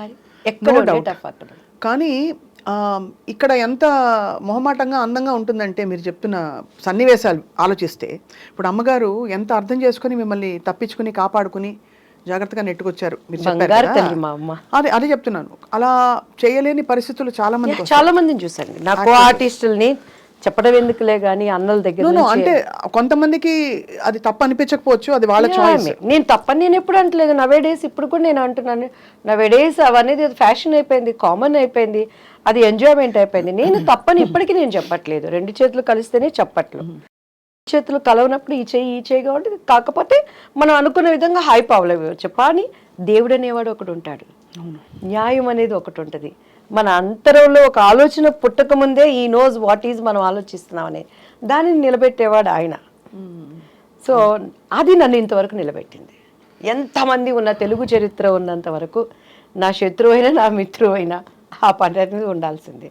మరి ఎక్కడ టఫ్ అక్కడ. కానీ ఇక్కడ ఎంత మొహమాటంగా అందంగా ఉంటుందంటే మీరు చెప్తున్న సన్నివేశాలు ఆలోచిస్తే, ఇప్పుడు అమ్మగారు ఎంత అర్థం చేసుకుని మిమ్మల్ని తప్పించుకుని కాపాడుకుని జాగ్రత్తగా నెట్టుకొచ్చారు మీరు చెప్పారు బంగారు కదా. తల్లి మా అమ్మ. అదే చెప్తున్నాను, అలా చేయలేని పరిస్థితులు చాలా మంది చాలా మందిని చూసాను. నాకు ఆర్టిస్టుల్ని చెప్పడం ఎందుకులే గానీ అన్నల దగ్గర అంటే కొంతమందికి అది తప్పు అనిపించకపోవచ్చు, అది వాళ్ళ చాయిస్. నేను తప్పని నేను ఎప్పుడు అంటలేదు. నవే డేస్ ఇప్పుడు కూడా నేను అంటున్నాను, నవే డేస్ అవనేది ఫ్యాషన్ అయిపోయింది, కామన్ అయిపోయింది, అది ఎంజాయ్మెంట్ అయిపోయింది. నేను తప్పని ఇప్పటికీ నేను చెప్పట్లేదు. రెండు చేతులు కలిస్తేనే చెప్పట్లు, చేతులు కలవనప్పుడు ఈ చేయి కాబట్టి. కాకపోతే మనం అనుకున్న విధంగా హైప్ అవ్వలేవచ్చు. కానీ దేవుడు అనేవాడు ఒకటి ఉంటాడు, న్యాయం అనేది ఒకటి ఉంటుంది. మన అంతరంలో ఒక ఆలోచన పుట్టక ముందే ఈ నోస్ వాట్ ఈజ్ మనం ఆలోచిస్తున్నాం అనేది, దానిని నిలబెట్టేవాడు ఆయన. సో అది నన్ను ఇంతవరకు నిలబెట్టింది. ఎంతమంది ఉన్న తెలుగు చరిత్ర ఉన్నంత వరకు నా శత్రువు అయినా నా మిత్రువు అయినా ఆ పని అనేది ఉండాల్సిందే.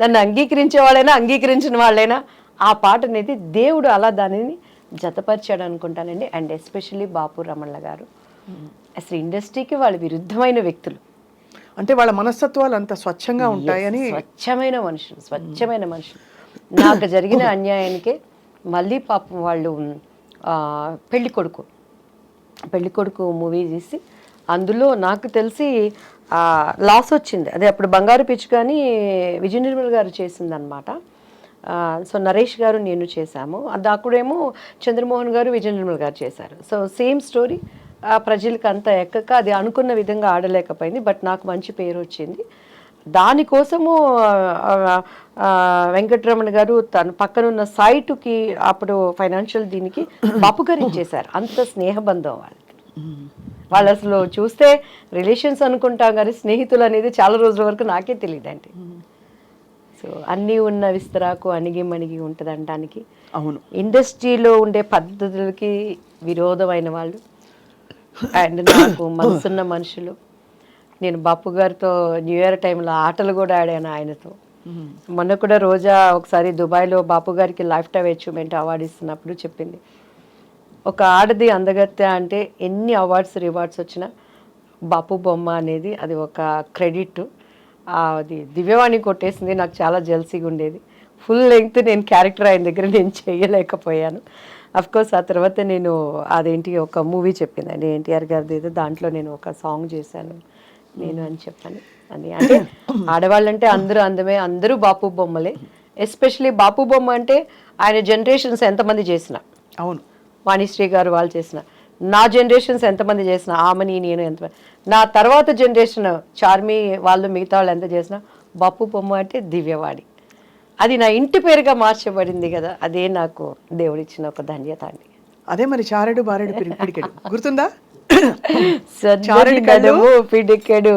నన్ను అంగీకరించే వాళ్ళైనా అంగీకరించిన వాళ్ళైనా ఆ పాట అనేది దేవుడు అలా దానిని జతపరిచాడు అనుకుంటానండి. అండ్ ఎస్పెషల్లీ బాపు రమణ గారు అసలు ఇండస్ట్రీకి వాళ్ళు విరుద్ధమైన వ్యక్తులు. అంటే వాళ్ళ మనస్తత్వాలు అంత స్వచ్ఛంగా ఉంటాయని. స్వచ్ఛమైన మనుషులు. నాకు జరిగిన అన్యాయానికే మళ్ళీ పాపం వాళ్ళు పెళ్లి కొడుకు మూవీ తీసి అందులో నాకు తెలిసి లాస్ వచ్చింది. అదే అప్పుడు బంగారు పిచ్చి కానీ విజయ నిర్మల్ గారు చేసిందనమాట. సో నరేష్ గారు నేను చేశాము. అది అక్కడేమో చంద్రమోహన్ గారు విజయ నిర్మల్ గారు చేశారు. So same story. ప్రజలకు అంతా ఎక్కక అది అనుకున్న విధంగా ఆడలేకపోయింది. బట్ నాకు మంచి పేరు వచ్చింది. దానికోసము వెంకటరమణ గారు తన పక్కనున్న సైటుకి అప్పుడు ఫైనాన్షియల్ దీనికి బాపు గారు ఇచ్చేశారు. అంత స్నేహబంధం వాళ్ళు అసలు చూస్తే రిలేషన్స్ అనుకుంటాం కానీ స్నేహితులు అనేది చాలా రోజుల వరకు నాకే తెలియదండి. సో అన్నీ ఉన్న విస్తరాకు అణిగి మణిగి ఉంటుంది అనడానికి. అవును, ఇండస్ట్రీలో ఉండే పద్ధతులకి విరోధమైన వాళ్ళు అండ్ నాకు మనసున్న మనుషులు. నేను బాపు గారితో న్యూ ఇయర్ టైంలో ఆటలు కూడా ఆడాను ఆయనతో. మొన్న కూడా రోజా ఒకసారి దుబాయ్లో బాపు గారికి లైఫ్ టైమ్ అచీవ్మెంట్ అవార్డు ఇస్తున్నప్పుడు చెప్పింది, ఒక ఆడది అందగత్తె అంటే ఎన్ని అవార్డ్స్ రివార్డ్స్ వచ్చినా బాపు బొమ్మ అనేది అది ఒక క్రెడిట్. అది దివ్యవాణి కొట్టేసింది. నాకు చాలా జెల్సీగా ఉండేది. ఫుల్ లెంగ్త్ నేను క్యారెక్టర్ ఆయన దగ్గర నేను చేయలేకపోయాను. అఫ్కోర్స్ ఆ తర్వాత నేను అదేంటి ఒక మూవీ చెప్పిందండి ఎన్టీఆర్ గారిది ఏదో, దాంట్లో నేను ఒక సాంగ్ చేశాను నేను అని చెప్పాను. అది అంటే ఆడవాళ్ళంటే అందరూ అందమే, అందరూ బాపు బొమ్మలే. ఎస్పెషలీ బాపు బొమ్మ అంటే ఆయన జనరేషన్స్ ఎంతమంది చేసిన, అవును, వాణిశ్రీ గారు వాళ్ళు చేసిన, నా జనరేషన్స్ ఎంతమంది చేసిన, ఆమెని నేను ఎంతమంది, నా తర్వాత జనరేషన్ చార్మి వాళ్ళు మిగతా వాళ్ళు ఎంత చేసిన, బాపు బొమ్మ అంటే దివ్యవాణి. అది నా ఇంటి పేరుగా మార్చబడింది కదా, అదే నాకు దేవుడిచ్చిన ఒక ధన్యత అండి. అదే మరి చారెడు బారెడు పిడికెడు గుర్తుందా? పిడికెడు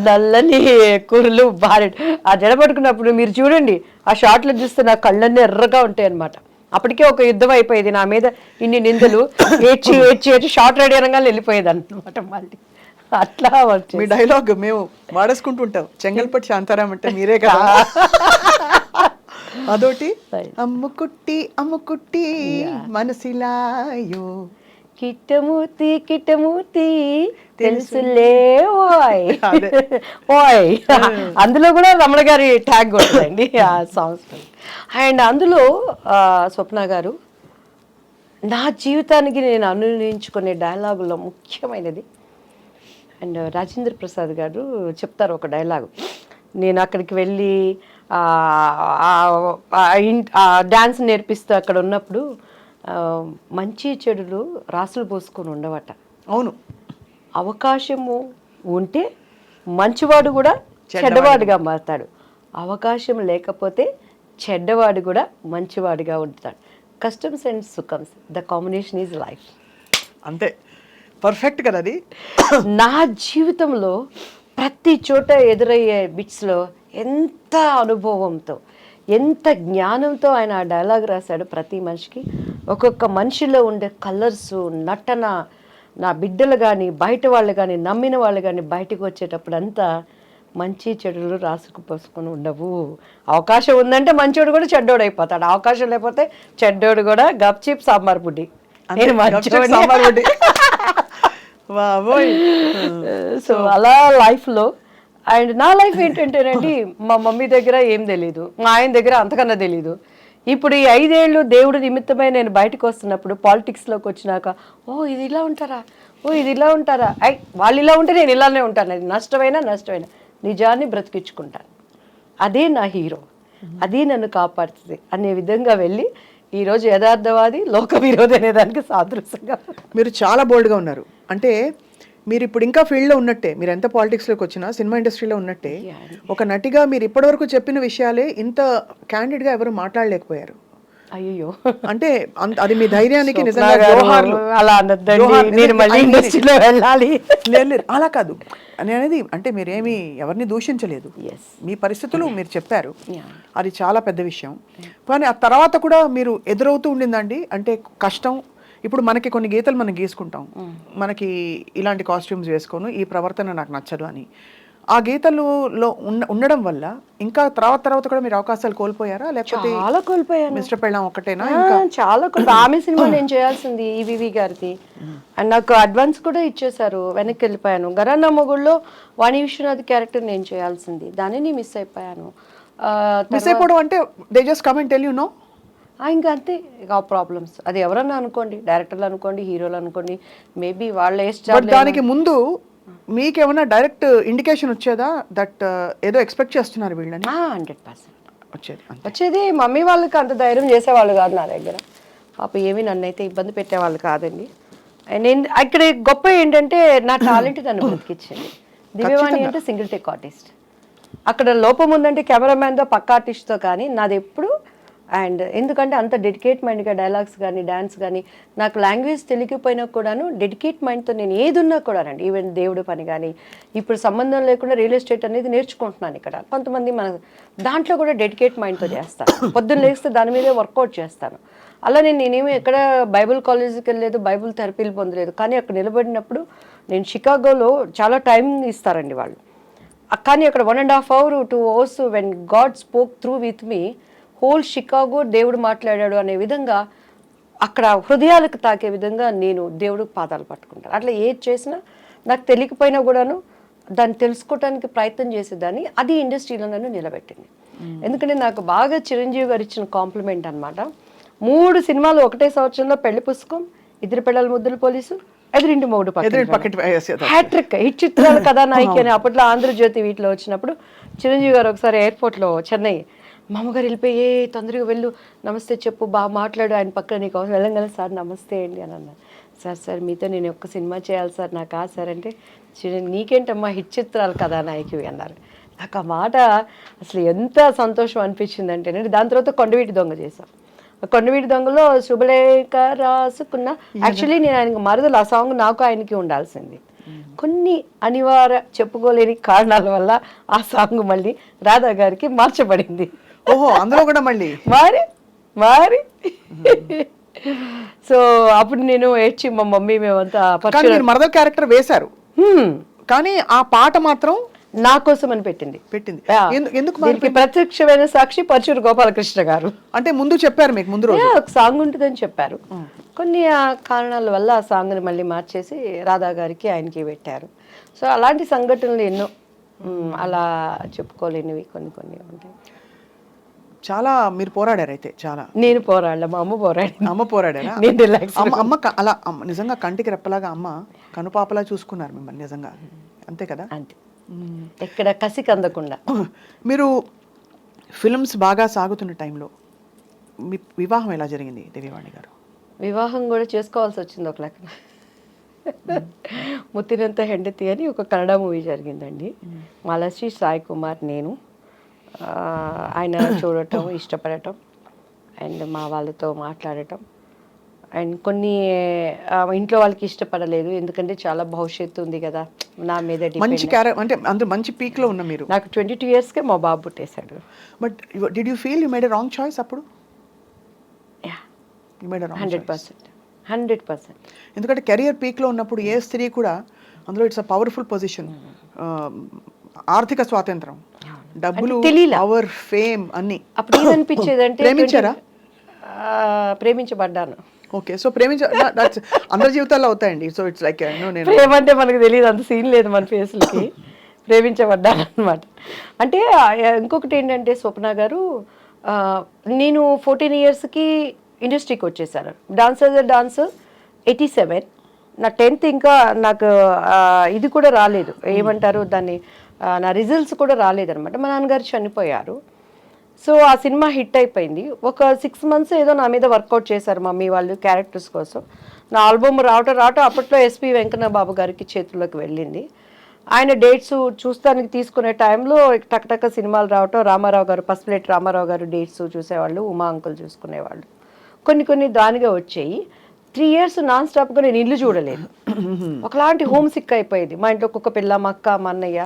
నల్లని కురులు బారెడు. ఆ జడ పట్టుకున్నప్పుడు మీరు చూడండి, ఆ షార్ట్లో చూస్తే నా కళ్ళన్నీ ఎర్రగా ఉంటాయి అనమాట. అప్పటికే ఒక యుద్ధం అయిపోయేది నా మీద, ఇన్ని నిందలు, ఏడ్చి షార్ట్ రెడీ అనగానే వెళ్ళిపోయేది అనమాట. మళ్ళీ అట్లా మీ డైలాగ్ మేము వాడేసుకుంటుంటాం, చెంగల్పట్టి శాంతారాం అంటే మీరే కదా. అదోటి అమ్ముకుట్టి మనసిలాయో కిట్టమూర్తి తెలుసులే ఓయ్ ఓయ్. అందులో కూడా రమణ గారి ట్యాగ్ కొడుతుందండి ఆ సాంగ్స్. అండ్ అందులో స్వప్న గారు నా జీవితానికి నేను అనునించుకునే డైలాగుల్లో ముఖ్యమైనది. అండ్ రాజేంద్ర ప్రసాద్ గారు చెప్తారు ఒక డైలాగు. నేను అక్కడికి వెళ్ళి డ్యాన్స్ నేర్పిస్తూ అక్కడ ఉన్నప్పుడు మంచి చెడులు రాసులు పోసుకొని ఉండవట. అవును, అవకాశము ఉంటే మంచివాడు కూడా చెడ్డవాడిగా మారుతాడు, అవకాశం లేకపోతే చెడ్డవాడు కూడా మంచివాడిగా ఉంటాడు. కస్టమ్స్ అండ్ సుఖమ్స్, ద కాంబినేషన్ ఈజ్ లైఫ్. అంతే, పర్ఫెక్ట్ కదా అది. నా జీవితంలో ప్రతి చోట ఎదురయ్యే బిట్స్లో ఎంత అనుభవంతో ఎంత జ్ఞానంతో ఆయన ఆ డైలాగ్ రాశాడు. ప్రతి మనిషికి ఒక్కొక్క మనిషిలో ఉండే కలర్స్, నటన, నా బిడ్డలు కానీ బయట వాళ్ళు కానీ నమ్మిన వాళ్ళు కానీ బయటకు వచ్చేటప్పుడు అంతా మంచి చెడులు రాసుకు పోసుకొని ఉండవు. అవకాశం ఉందంటే మంచోడు కూడా చెడ్డోడు అయిపోతాడు, అవకాశం లేకపోతే చెడ్డోడు కూడా గప్చిప్ సాంబార్ బుడ్డి. నేను బాబోయ్. సో అలా లైఫ్లో అండ్ నా లైఫ్ ఏంటంటేనండి మా మమ్మీ దగ్గర ఏం తెలీదు, మా ఆయన దగ్గర అంతకన్నా తెలీదు. ఇప్పుడు ఈ 5 ఏళ్ళు దేవుడు నిమిత్తమై నేను బయటకు వస్తున్నప్పుడు పాలిటిక్స్లోకి వచ్చినాక ఓ ఇది ఇలా ఉంటారా, ఓ ఇది ఇలా ఉంటారా, వాళ్ళు ఇలా ఉంటే నేను ఇలానే ఉంటాను, అది నష్టమైనా నిజాన్ని బ్రతికించుకుంటాను. అదే నా హీరో, అది నన్ను కాపాడుతుంది అనే విధంగా వెళ్ళి ఈరోజు యథార్థవాది లోక విరోధి అనే దానికి సాదృశ్యంగా. మీరు చాలా బోల్డ్గా ఉన్నారు. అంటే మీరు ఇప్పుడు ఇంకా ఫీల్డ్లో ఉన్నట్టే, మీరు ఎంత పాలిటిక్స్లోకి వచ్చినా సినిమా ఇండస్ట్రీలో ఉన్నట్టే ఒక నటిగా మీరు ఇప్పటివరకు చెప్పిన విషయాలే ఇంత క్యాండిడ్గా ఎవరు మాట్లాడలేకపోయారు. అయ్యో అంటే అది మీ ధైర్యానికి నిజంగా జోహార్లు. అలా అనొద్దండి, నేను మళ్ళీ ఇండస్ట్రీలో వెళ్ళాలి. లేదు అలా కాదు అని అనేది, అంటే మీరేమి ఎవరిని దూషించలేదు, మీ పరిస్థితులు మీరు చెప్పారు, అది చాలా పెద్ద విషయం. కానీ ఆ తర్వాత కూడా మీరు ఎదురవుతూ ఉండిందండి, అంటే కష్టం. ఇప్పుడు మనకి కొన్ని గీతలు మనం గీసుకుంటాం, మనకి ఇలాంటి కాస్ట్యూమ్స్ వేసుకోను, ఈ ప్రవర్తన నాకు నచ్చదు అని. ఆ గీతలలో ఉండడం వల్ల ఇంకా తర్వాత కూడా మీరు అవకాశాలు కోల్పోయారా, లేకపోతే చాలా కోల్పోయాను. మిస్టర్ పెళ్ళాం ఒకటేనా? చాలా ఆమె సినిమా నేను చేయాల్సింది ఈవీవి గారిది, అండ్ నాకు అడ్వాన్స్ కూడా ఇచ్చేసారు, వెనక్కి వెళ్ళిపోయాను. గరానా మొగుళ్ళలో వాణి విశ్వనాథ్ క్యారెక్టర్ నేను చేయాల్సింది, దానిని మిస్ అయిపోయాను. మిస్ అయిపోవడం అంటే they just come and tell you know. ఇంకా అంతే, ఇక ప్రాబ్లమ్స్ అది ఎవరన్నా అనుకోండి, డైరెక్టర్లు అనుకోండి, హీరోలు అనుకోండి, మేబీ వాళ్ళ దానికి ముందు మీకేమన్నా డైరెక్ట్ ఇండికేషన్ వచ్చేదా దట్ ఏదో ఎక్స్పెక్ట్ చేస్తున్నారు వీళ్ళని? 100% వచ్చేది. మమ్మీ వాళ్ళకి అంత ధైర్యం చేసేవాళ్ళు కాదు నా దగ్గర, పాప ఏమీ నన్ను అయితే ఇబ్బంది పెట్టేవాళ్ళు కాదండి. నేను ఇక్కడ గొప్ప ఏంటంటే నా టాలెంట్ నన్ను బ్రతికిచ్చింది. దివ్యవాణి అంటే సింగిల్ టేక్ ఆర్టిస్ట్, అక్కడ లోపం ఉందంటే కెమెరామ్యాన్తో పక్క ఆర్టిస్ట్తో, కానీ నాది ఎప్పుడు అండ్ ఎందుకంటే అంత డెడికేట్ మైండ్గా డైలాగ్స్ కానీ డ్యాన్స్ కానీ, నాకు లాంగ్వేజ్ తెలియకపోయినా కూడాను డెడికేట్ మైండ్తో నేను ఏది ఉన్నా కూడానండి, ఈవెన్ దేవుడి పని కానీ, ఇప్పుడు సంబంధం లేకుండా రియల్ ఎస్టేట్ అనేది నేర్చుకుంటున్నాను ఇక్కడ. కొంతమంది మన దాంట్లో కూడా డెడికేట్ మైండ్తో చేస్తాను, పొద్దున్న లేస్తే దాని మీదే వర్కౌట్ చేస్తాను. అలా నేనేమి ఎక్కడ బైబుల్ కాలేజీకి వెళ్ళలేదు, బైబుల్ థెరపీలు పొందలేదు, కానీ అక్కడ నిలబడినప్పుడు నేను షికాగోలో చాలా టైం ఇస్తారండి వాళ్ళు, కానీ అక్కడ 1.5 hours 2 hours when God spoke through with me, whole Chicago దేవుడు మాట్లాడాడు అనే విధంగా, అక్కడ హృదయాలకు తాకే విధంగా నేను దేవుడు పాదాలు పట్టుకుంటాను. అట్లా ఏది చేసినా నాకు తెలియకపోయినా కూడాను దాన్ని తెలుసుకోవడానికి ప్రయత్నం చేసేదాన్ని, అది ఇండస్ట్రీలో నన్ను నిలబెట్టింది. ఎందుకంటే నాకు బాగా చిరంజీవి గారు ఇచ్చిన కాంప్లిమెంట్ అనమాట. 3 సినిమాలు ఒకటే సంవత్సరంలో, పెళ్లి పుస్తకం, ఇద్దరు పిల్లల ముద్దుల పోలీసు, ఎదురింటి మొగుడు హ్యాట్రిక్, హిట్ చిత్రాల కథానాయిక అని అప్పట్లో ఆంధ్రజ్యోతి వీటిలో వచ్చినప్పుడు చిరంజీవి గారు ఒకసారి ఎయిర్పోర్ట్లో చెన్నై, మా అమ్మగారు వెళ్ళిపోయి తొందరగా వెళ్ళు, నమస్తే చెప్పు, బాగా మాట్లాడు, ఆయన పక్కన నీకు అవసరం వెళ్ళంగానే సార్ నమస్తే అండి అని అన్నారు. సార్ మీతో నేను ఒక్క సినిమా చేయాలి సార్, నాకు సార్ అంటే, నీకేంటమ్మా హిట్ చిత్రాలు కథానాయకువి అన్నారు. నాకు ఆ మాట అసలు ఎంత సంతోషం అనిపించింది అంటే, దాని తర్వాత కొండవీటి దొంగ చేశాం. కొండవీటి దొంగలో శుభలేఖ రాసుకున్న, యాక్చువల్లీ నేను ఆయనకు మరదలు, ఆ సాంగ్ నాకు ఆయనకి ఉండాల్సింది. కొన్ని అనివార్య చెప్పుకోలేని కారణాల వల్ల ఆ సాంగ్ మళ్ళీ రాధా గారికి మార్చబడింది. ఓహో, అందులో కూడా మళ్ళీ మారి సో అప్పుడు నేను ఏడ్చి మా మమ్మీ మేమంతా మరదల్ క్యారెక్టర్ వేశారు, కానీ ఆ పాట మాత్రం నా కోసం అని పెట్టింది. ఎందుకు ప్రత్యక్షమైన సాక్షి పరచూరు గోపాలకృష్ణ గారు. అంటే ముందు చెప్పారు మీకు, ముందు రోజు ఒక సాంగ్ ఉంటుందని చెప్పారు, కొన్ని కారణాల వల్ల ఆ సాంగ్ని మళ్ళీ మార్చేసి రాధా గారికి ఆయనకి పెట్టారు. సో అలాంటి సంఘటనలు ఎన్నో, అలా చెప్పుకోలేనివి కొన్ని ఉంటాయి. చాలా మీరు పోరాడారు అయితే, చాలా. నేను పోరాడలే, మా అమ్మ పోరాడారా? నేను రిలాక్స్. అమ్మ అలా నిజంగా కంటికి రెప్పలాగా అమ్మ కనుపాపలా చూసుకున్నారు మిమ్మల్ని, నిజంగా అంతే కదా? అంతే, ఎక్కడ కసికి అందకుండా. మీరు ఫిల్మ్స్ బాగా సాగుతున్న టైంలో మీ వివాహం ఎలా జరిగింది దివ్యవాణి గారు? వివాహం కూడా చేసుకోవాల్సి వచ్చింది ఒక లెక్క. ముత్తినంత హెండతి అని ఒక కన్నడ మూవీ జరిగిందండి. మాలశ్రీ సాయి కుమార్, నేను, ఆయన చూడటం, ఇష్టపడటం, అండ్ మా వాళ్ళతో మాట్లాడటం, అండ్ కొన్ని ఇంట్లో వాళ్ళకి ఇష్టపడలేదు, ఎందుకంటే చాలా భవిష్యత్తు ఉంది కదా నా మీద, మంచి క్యారెక్టర్ అంటే అందరూ మంచి పీక్లో ఉన్న మీరు. నాకు 22 yearsకే మా బాబు పుట్టేశాడు. But did you feel you made a wrong choice అప్పుడు? 100%. ఎందుకంటే కెరియర్ పీక్లో ఉన్నప్పుడు ఏ స్త్రీ కూడా, అందులో ఇట్స్ అ పవర్ఫుల్ పొజిషన్, ఆర్థిక స్వాతంత్రం, డబ్బులు, పవర్, ఫేమ్ అన్ని. అప్పుడు ఏమనిపించేది అంటే, ప్రేమించారా? ప్రేమించబడ్డాను. ఓకే. సో అందరి జీవితాల్లో అవుతాయండి. సో ఇట్స్ లైక్ నేను ప్రేమ అంటే మనకు తెలియదు, అంత సీన్ లేదు మన ఫేస్లకి. ప్రేమించబడ్డానమాట. అంటే ఇంకొకటి ఏంటంటే స్వప్న గారు, ఆ, నేను 14 ఇయర్స్కి ఇండస్ట్రీకి వచ్చేసాను. Dance as a dance 87. నా 10th ఇంకా నాకు ఇది కూడా రాలేదు, ఏమంటారు దాన్ని, నా రిజల్ట్స్ కూడా రాలేదనమాట. మా నాన్నగారు చనిపోయారు. సో ఆ సినిమా హిట్ అయిపోయింది. ఒక 6 months ఏదో నా మీద వర్కౌట్ చేశారు మమ్మీ వాళ్ళు క్యారెక్టర్స్ కోసం. నా ఆల్బమ్ రావటం అప్పట్లో ఎస్పి వెంకన్న బాబు గారికి చేతుల్లోకి వెళ్ళింది. ఆయన డేట్స్ చూస్తానికి తీసుకునే టైంలో టక్ సినిమాలు రావటం, రామారావు గారు, పసుపులేటి రామారావు గారు డేట్స్ చూసేవాళ్ళు, ఉమా అంకుల్ చూసుకునేవాళ్ళు. కొన్ని దానిగా వచ్చాయి. 3 years నాన్ స్టాప్గా నేను ఇల్లు చూడలేదు. ఒకలాంటి హోమ్ సిక్ అయిపోయేది. మా ఇంట్లో ఒక్కొక్క పిల్ల, మా అక్క, మా అన్నయ్య.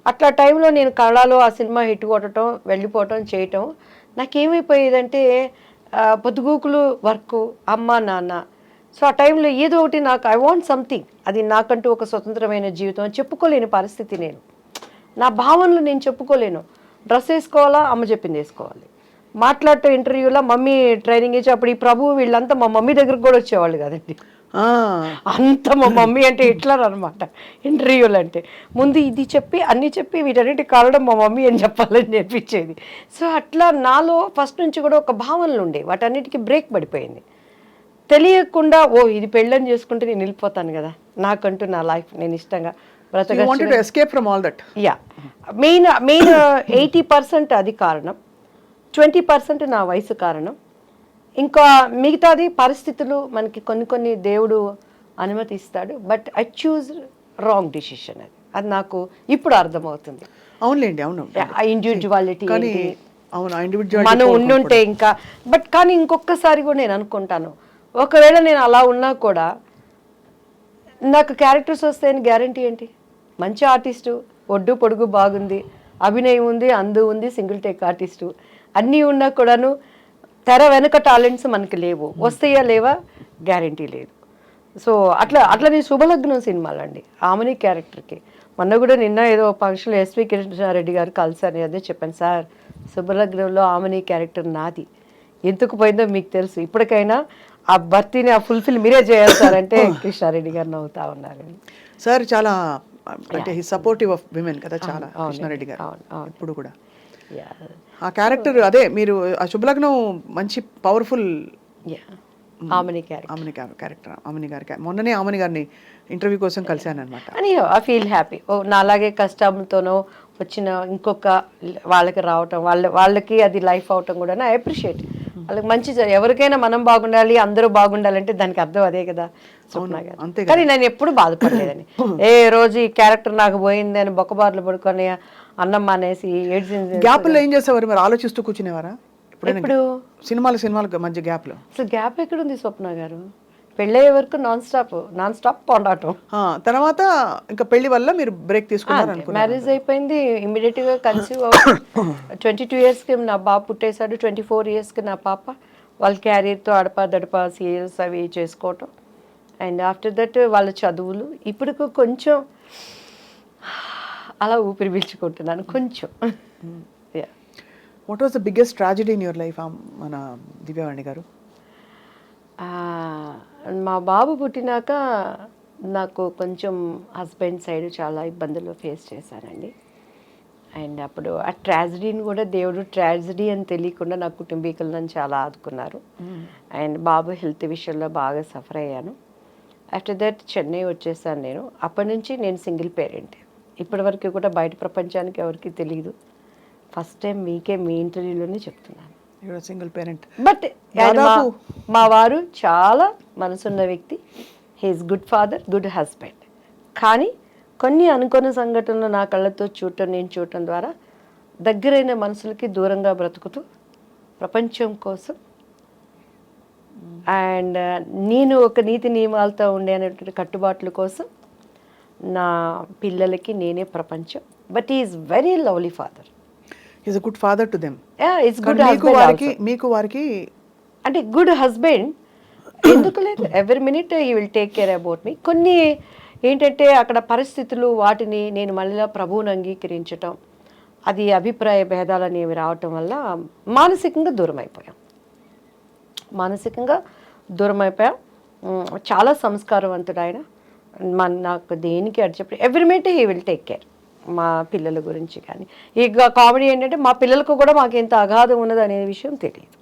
అట్లా టైంలో నేను కళలో ఆ సినిమా హిట్ కొట్టడం, వెళ్ళిపోవటం, చేయటం నాకేమైపోయేదంటే పొద్దుగూకులు వర్క్, అమ్మ నాన్న. సో ఆ టైంలో ఏదో ఒకటి నాకు ఐ వాంట్ సంథింగ్, అది నాకంటూ ఒక స్వతంత్రమైన జీవితం చెప్పుకోలేని పరిస్థితి. నేను నా భావనలు నేను చెప్పుకోలేను. డ్రెస్ వేసుకోవాలా, అమ్మ చెప్పింది వేసుకోవాలి. మాట్లాడటం ఇంటర్వ్యూలో మమ్మీ ట్రైనింగ్ ఇచ్చి, అప్పుడు ఈ ప్రభు వీళ్ళంతా మా మమ్మీ దగ్గరకు కూడా వచ్చేవాళ్ళు కదండి. అంత మా మమ్మీ అంటే హిట్లర్ అనమాట ఇంటర్వ్యూలు అంటే. ముందు ఇది చెప్పి అన్నీ చెప్పి వీటన్నిటి కారణం మా మమ్మీ అని చెప్పాలని నేర్పించేది. సో అట్లా నాలో ఫస్ట్ నుంచి కూడా ఒక భావనలు ఉండే, వాటన్నిటికీ బ్రేక్ పడిపోయింది. తెలియకుండా ఇది పెళ్ళని చేసుకుంటే నేను వెళ్ళిపోతాను కదా, నాకంటూ నా లైఫ్ నేను ఇష్టంగా బ్రతక. యా, మెయిన్ 80% అది కారణం, 20% నా వయసు కారణం, ఇంకా మిగతాది పరిస్థితులు మనకి కొన్ని దేవుడు అనుమతిస్తాడు. But I choose wrong decision. అది నాకు ఇప్పుడు అర్థమవుతుంది. అవునులేండి, అవును. ఆ ఇండివిజువాలిటీ మనం ఉండుంటే ఇంకా. బట్ కానీ ఇంకొకసారి కూడా నేను అనుకుంటాను, ఒకవేళ నేను అలా ఉన్నా కూడా నాకు క్యారెక్టర్స్ వస్తాయని గ్యారంటీ ఏంటి? మంచి ఆర్టిస్టు, ఒడ్డు పొడుగు బాగుంది, అభినయం ఉంది, అందు ఉంది, సింగిల్ టేక్ ఆర్టిస్టు అన్నీ ఉన్నా కూడాను తెర వెనుక టాలెంట్స్ మనకి లేవు. వస్తాయా లేవా గ్యారంటీ లేదు. సో అట్లా నేను శుభలగ్నం సినిమాలు అండి, ఆమెని క్యారెక్టర్కి. మొన్న కూడా నిన్న ఏదో ఫంక్షన్లో ఎస్వి కృష్ణారెడ్డి గారు కలిసారు, అదే చెప్పాను, సార్ శుభలగ్నంలో ఆమెని క్యారెక్టర్ నాది, ఎందుకు పోయిందో మీకు తెలుసు, ఇప్పటికైనా ఆ భర్తీని ఆ ఫుల్ఫిల్ మీరే చేయాలి సార్ అంటే కృష్ణారెడ్డి గారు నవ్వుతా ఉన్నారు. సార్ చాలా అంటే సపోర్టివ్ ఆఫ్ విమెన్ కదా చాలా కృష్ణారెడ్డి గారు ఇప్పుడు కూడా. ఆ క్యారెక్టర్ అదే మీరు ఆ శుభలగ్నం మంచి పవర్ఫుల్ ఆమెని క్యారెక్టర్. ఆమెని గారి మొన్ననే ఆమెని గారిని ఇంటర్వ్యూ కోసం కలిశాను అనమాట. అని ఐ ఫీల్ హ్యాపీ. నాలాగే కష్టంతోనో వచ్చిన ఇంకొక వాళ్ళకి రావటం, వాళ్ళకి అది లైఫ్ అవటం కూడా ఐ అప్రిషియేట్. వాళ్ళకి మంచి ఎవరికైనా మనం బాగుండాలి, అందరూ బాగుండాలంటే దానికి అర్థం అదే కదా స్వప్న గారు. కానీ నేను ఎప్పుడు బాధపడలేదని, ఏ రోజు ఈ క్యారెక్టర్ నాకు పోయింది అని బొక్కబార్లు పడుకొని అన్నం మానేసి ఏడ్చింది. గ్యాప్లో ఏం చేసేవారు మరి? ఆలోచిస్తూ కూర్చునేవారా ఇప్పుడు? సినిమాల మధ్య గ్యాప్లో అసలు గ్యాప్ ఎక్కడుంది స్వప్న గారు? పెళ్ళయ్యే వరకు నాన్ స్టాప్ పోరాటం. తర్వాత ఇంకా పెళ్లి వల్ల మీరు బ్రేక్ తీసుకున్నారు అనుకున్నారు. మ్యారేజ్ అయిపోయింది, ఇమ్మీడియట్ గా కన్సీవ్ 22 yearsకి నా బాబు పుట్టేశాడు. 24 yearsకి నా పాప. వాళ్ళ క్యారియర్తో అడపా సీరియల్స్ అవి చేసుకోవటం. అండ్ ఆఫ్టర్ దట్ వాళ్ళ చదువులు. ఇప్పుడు కొంచెం అలా ఊపిరి పీల్చుకుంటున్నాను కొంచెం. What was the biggest tragedy in your life మన దివ్యవాణి గారు? మా బాబు పుట్టినాక నాకు కొంచెం హస్బెండ్ సైడ్ చాలా ఇబ్బందులు ఫేస్ చేశానండి. అండ్ అప్పుడు ఆ ట్రాజడీని కూడా దేవుడు ట్రాజడీ అని తెలియకుండా నా కుటుంబీకులు నన్ను చాలా ఆదుకున్నారు. అండ్ బాబు హెల్త్ విషయంలో బాగా సఫర్ అయ్యాను. ఆఫ్టర్ దట్ చెన్నై వచ్చేసాను నేను. అప్పటి నుంచి నేను సింగిల్ పేరెంట్. ఇప్పటి వరకు కూడా బయట ప్రపంచానికి ఎవరికి తెలియదు. ఫస్ట్ టైం మీకే మీ ఇంటర్వ్యూలోనే చెప్తున్నాను, సింగిల్ పేరెంట్. బట్ మా వారు చాలా మనసున్న వ్యక్తి. He's good father, good husband. కానీ కొన్ని అనుకోని సంఘటనలు నా కళ్ళతో నేను చూడటం ద్వారా దగ్గరైన మనుషులకి దూరంగా బ్రతుకుతూ ప్రపంచం కోసం అండ్ నేను ఒక నీతి నియమాలతో ఉండే అనేటువంటి కట్టుబాట్ల కోసం నా పిల్లలకి నేనే ప్రపంచం. But is very lovely father. Is a good father to them. Is good husband. మీకు వారికి అంటే గుడ్ హస్బెండ్ ఎందుకు లేదు, every minute you will take care about me. కొన్ని ఏంటంటే అక్కడ పరిస్థితులు, వాటిని నేను మళ్ళీ ప్రభువుని అంగీకరించటం, అది అభిప్రాయ భేదాలు అనేవి రావటం వల్ల మానసికంగా దూరం అయిపోయాం. మానసికంగా దూరం అయిపోయా. చాలా సంస్కారవంతుడు ఆయన. నాకు దేనికి అడి చెప్పి every minute he will take care మా పిల్లల గురించి. కానీ ఇక కామెడీ ఏంటంటే మా పిల్లలకు కూడా మాకు ఎంత అగాధం ఉన్నది అనే విషయం తెలియదు.